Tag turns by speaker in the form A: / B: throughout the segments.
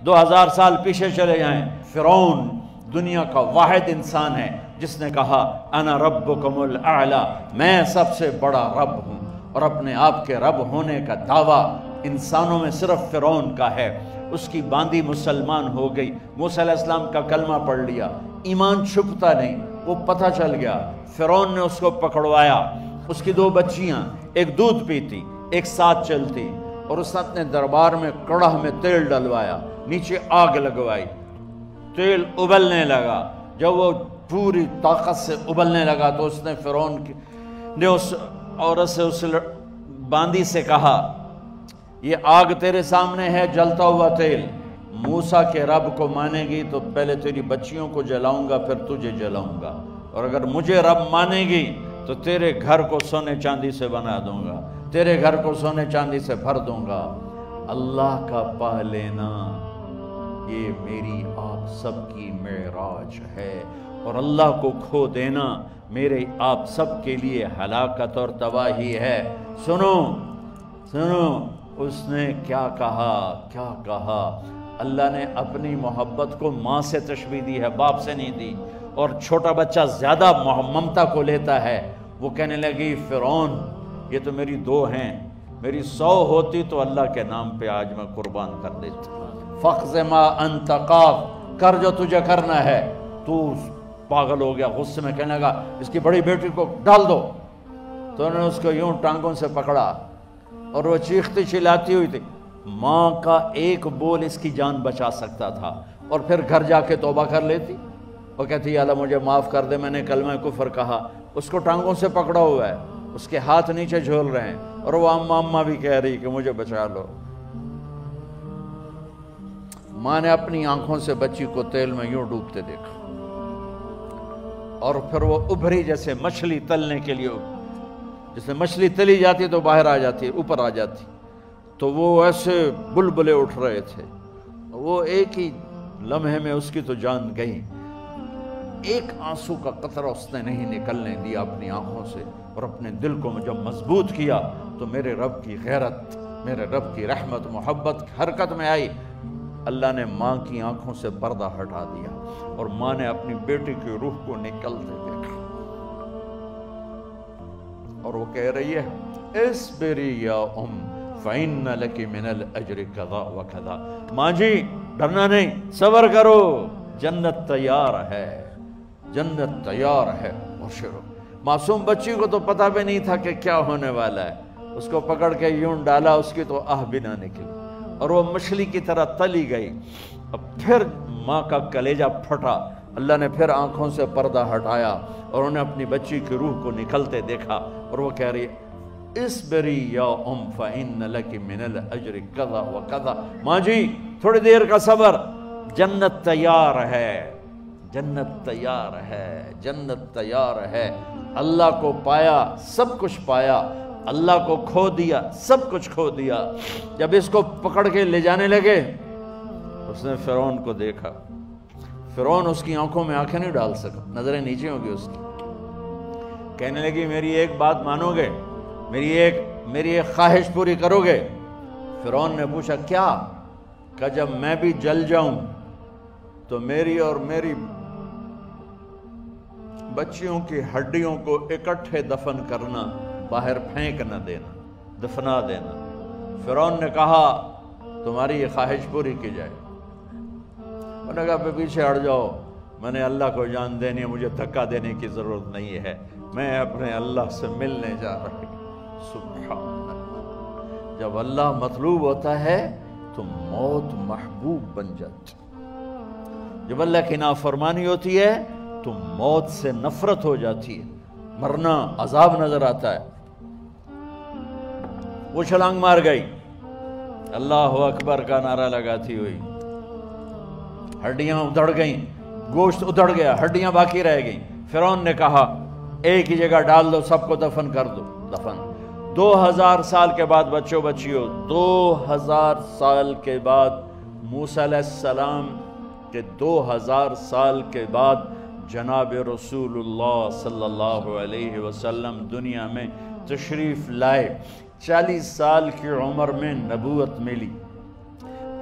A: 2000 سال پیچھے چلے جائیں، فرعون دنیا کا واحد انسان ہے جس نے کہا انا ربکم الاعلی، میں سب سے بڑا رب ہوں، اور اپنے آپ کے رب ہونے کا دعویٰ انسانوں میں صرف فرعون کا ہے۔ اس کی باندی مسلمان ہو گئی، موسیٰ علیہ السلام کا کلمہ پڑھ لیا، ایمان چھپتا نہیں، وہ پتہ چل گیا۔ فرعون نے اس کو پکڑوایا، اس کی 2 بچیاں، ایک دودھ پیتی ایک ساتھ چلتی، اور اس نے اپنے دربار میں کڑاہ میں تیل ڈلوایا، نیچے آگ لگوائی، تیل ابلنے لگا۔ جب وہ پوری طاقت سے ابلنے لگا تو اس نے فرعون نے اس عورت سے، اس باندی سے کہا یہ آگ تیرے سامنے ہے، جلتا ہوا تیل، موسیٰ کے رب کو مانے گی تو پہلے تیری بچیوں کو جلاؤں گا، پھر تجھے جلاؤں گا، اور اگر مجھے رب مانے گی تو تیرے گھر کو سونے چاندی سے بنا دوں گا، تیرے گھر کو سونے چاندی سے بھر دوں گا۔ اللہ کا پا لینا یہ میری آپ سب کی معراج ہے، اور اللہ کو کھو دینا میرے آپ سب کے لیے ہلاکت اور تباہی ہے۔ سنو سنو، اس نے کیا کہا؟ اللہ نے اپنی محبت کو ماں سے تشبیہ دی ہے، باپ سے نہیں دی، اور چھوٹا بچہ زیادہ ممتا کو لیتا ہے۔ وہ کہنے لگی فرعون یہ تو میری 2 ہیں، میری 100 ہوتی تو اللہ کے نام پہ آج میں قربان کر دیتی۔ فَقْضِ مَا أَنْتَ قَاضٍ، کر جو تجھے کرنا ہے۔ تو پاگل ہو گیا، غصے میں کہنے لگا اس کی بڑی بیٹی کو ڈال دو۔ تو انہوں نے اس کو یوں ٹانگوں سے پکڑا اور وہ چیختی چلاتی ہوئی تھی۔ ماں کا ایک بول اس کی جان بچا سکتا تھا، اور پھر گھر جا کے توبہ کر لیتی، وہ کہتی یا اللہ مجھے معاف کر دے، میں نے کلمہ کفر کہا۔ اس کو ٹانگوں سے پکڑا ہوا ہے، اس کے ہاتھ نیچے جھول رہے ہیں، اور وہ اماں بھی کہہ رہی کہ مجھے بچا لو۔ ماں نے اپنی آنکھوں سے بچی کو تیل میں یوں ڈوبتے دیکھا، اور پھر وہ ابھری جیسے مچھلی تلنے کے لیے، جیسے مچھلی تلی جاتی تو باہر آ جاتی، اوپر آ جاتی، تو وہ ایسے بلبلے اٹھ رہے تھے۔ وہ ایک ہی لمحے میں اس کی تو جان گئی، ایک آنسو کا قطرہ اس نے نہیں نکلنے دیا اپنی آنکھوں سے، اور اپنے دل کو جب مضبوط کیا تو میرے رب کی غیرت، میرے رب کی رحمت محبت حرکت میں آئی۔ اللہ نے ماں کی آنکھوں سے پردہ ہٹا دیا، اور ماں نے اپنی بیٹی کی روح کو نکلتے دیکھا، اور وہ کہہ رہی ہے اصبری یا ام فإن لک من الأجر کذا وکذا، ماں جی ڈرنا نہیں، صبر کرو، جنت تیار ہے، جنت تیار ہے۔ اور شروع معصوم بچی کو تو پتہ بھی نہیں تھا کہ کیا ہونے والا ہے، اس کو پکڑ کے یوں ڈالا، اس کی تو آہ بھی نہ نکلی، اور وہ مچھلی کی طرح تلی گئی۔ اب پھر ماں کا کلیجہ پھٹا، اللہ نے پھر آنکھوں سے پردہ ہٹایا، اور انہیں اپنی بچی کی روح کو نکلتے دیکھا، اور وہ کہہ رہی ہے اصبری یا ام فإن لک من الأجر کذا وکذا، ماں جی تھوڑی دیر کا صبر، جنت تیار ہے، جنت تیار ہے، جنت تیار ہے۔ اللہ کو پایا سب کچھ پایا، اللہ کو کھو دیا سب کچھ کھو دیا۔ جب اس کو پکڑ کے لے جانے لگے، اس نے فرعون کو دیکھا، فرعون اس کی آنکھوں میں آنکھیں نہیں ڈال سکا، نظریں نیچے ہوگی اس کی۔ کہنے لگی میری ایک بات مانو گے، میری ایک خواہش پوری کرو گے؟ فرعون نے پوچھا کیا؟ کہ جب میں بھی جل جاؤں تو میری اور میری بچیوں کی ہڈیوں کو اکٹھے دفن کرنا، باہر پھینک نہ دینا، دفنا دینا۔ فرعون نے کہا تمہاری یہ خواہش پوری کی جائے۔ انہوں نے کہا پیچھے ہٹ جاؤ، میں نے اللہ کو جان دینی ہے، مجھے دھکا دینے کی ضرورت نہیں ہے، میں اپنے اللہ سے ملنے جا رہی ہوں۔ سبحان اللہ، جب اللہ مطلوب ہوتا ہے تو موت محبوب بن جاتی، جب اللہ کی نافرمانی ہوتی ہے تو موت سے نفرت ہو جاتی ہے، مرنا عذاب نظر آتا ہے۔ وہ چھلانگ مار گئی، اللہ اکبر کا نعرہ لگاتی ہوئی، ہڈیاں ادھڑ گئیں، گوشت ادھڑ گیا، ہڈیاں باقی رہ گئیں۔ فرعون نے کہا ایک ہی جگہ ڈال دو، سب کو دفن کر دو۔ دفن 2000 سال کے بعد، بچوں بچیوں 2000 سال کے بعد، موسیٰ علیہ السلام کے 2000 سال کے بعد جناب رسول اللہ صلی اللہ علیہ وسلم دنیا میں تشریف لائے۔ 40 سال کی عمر میں نبوت ملی،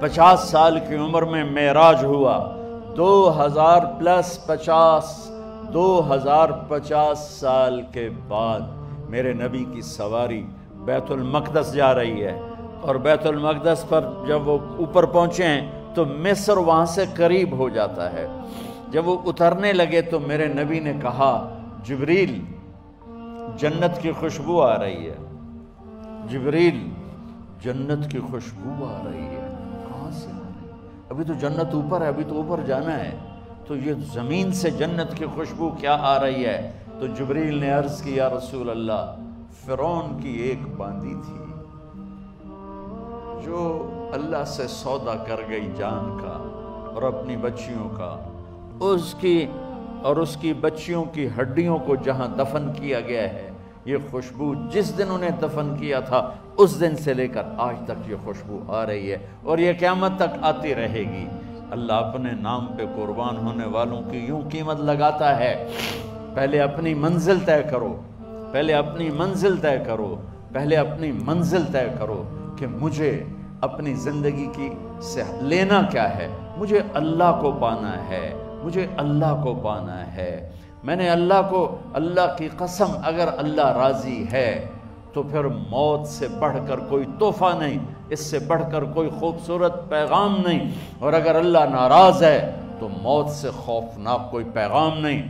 A: 50 سال کی عمر میں معراج ہوا، 2050 سال کے بعد میرے نبی کی سواری بیت المقدس جا رہی ہے، اور بیت المقدس پر جب وہ اوپر پہنچے ہیں تو مصر وہاں سے قریب ہو جاتا ہے۔ جب وہ اترنے لگے تو میرے نبی نے کہا، جبریل جنت کی خوشبو آ رہی ہے، جبریل جنت کی خوشبو آ رہی ہے۔ کہاں سے آ رہی ہے؟ ابھی تو جنت اوپر ہے، ابھی تو اوپر جانا ہے، تو یہ زمین سے جنت کی خوشبو کیا آ رہی ہے؟ تو جبریل نے عرض کی، یا رسول اللہ، فرعون کی ایک باندی تھی جو اللہ سے سودا کر گئی جان کا اور اپنی بچیوں کا، اس کی بچیوں کی ہڈیوں کو جہاں دفن کیا گیا ہے، یہ خوشبو جس دن انہیں دفن کیا تھا اس دن سے لے کر آج تک یہ خوشبو آ رہی ہے، اور یہ قیامت تک آتی رہے گی۔ اللہ اپنے نام پہ قربان ہونے والوں کی یوں قیمت لگاتا ہے، پہلے اپنی منزل طے کرو، پہلے اپنی منزل طے کرو، پہلے اپنی منزل طے کرو کہ مجھے اپنی زندگی کی سے لینا کیا ہے۔ مجھے اللہ کو پانا ہے، مجھے اللہ کو پانا ہے۔ میں نے اللہ کی قسم، اگر اللہ راضی ہے تو پھر موت سے بڑھ کر کوئی تحفہ نہیں، اس سے بڑھ کر کوئی خوبصورت پیغام نہیں، اور اگر اللہ ناراض ہے تو موت سے خوفناک کوئی پیغام نہیں۔